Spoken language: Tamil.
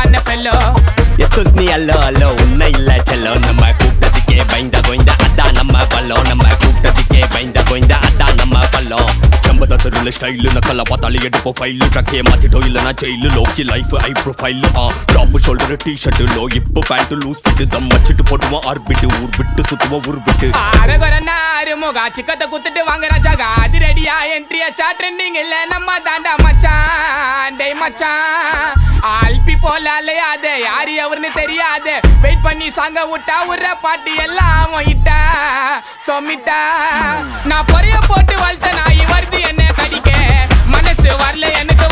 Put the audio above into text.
அண்ணன் பெல்லோ. எஸ்கூஸ் மீ அல்லோ அல்லோ உன்னை இல்ல செல்லோ நம்ம கூப்பிட்டதுக்கே பயந்த கோய்ந்த அதான் நம்ம பல்லம் நம்ம கூப்பிட்டதுக்கே பயந்த கோய்ந்த அதான் நம்ம பல்லம் நம்ம தருல ஸ்டைல் நக்கல பார்த்தாலே எடுப்போம் ஃபைல் ட்ரக்கே மாத்திட்டோம் இல்லனா ஜெயிலு லோக்கி லைஃப் ஐ ப்ரொஃபைல் டாப் ஷோல்டர் டி-ஷர்ட் லோ இப்போ பேண்ட் லூஸ் ஃபிட் தம் வச்சிட்டு போடுவோம் ஆர்பிட் ஊர் விட்டு சுத்துவோம் ஊர் விட்டு அரகரனாரு முகா சிக்கத்தை குத்துட்டு வாங்க ராஜா காதி ரெடியா என்ட்ரி ஆச்சா ட்ரெண்டிங் இல்ல நம்ம தாண்டா மச்சான் டேய் மச்சான் ஆல்பி போல அலையாதே யாரு அவர்னு தெரியாது வெயிட் பண்ணி சாங்க விட்டா உர்ற பாட்டு எல்லாம் இட்டா சொமிட்டா நான் பொறைய போட்டு வளர்த்த நாய் வருது என்ன கடிக்க மனசு வரல எனக்கு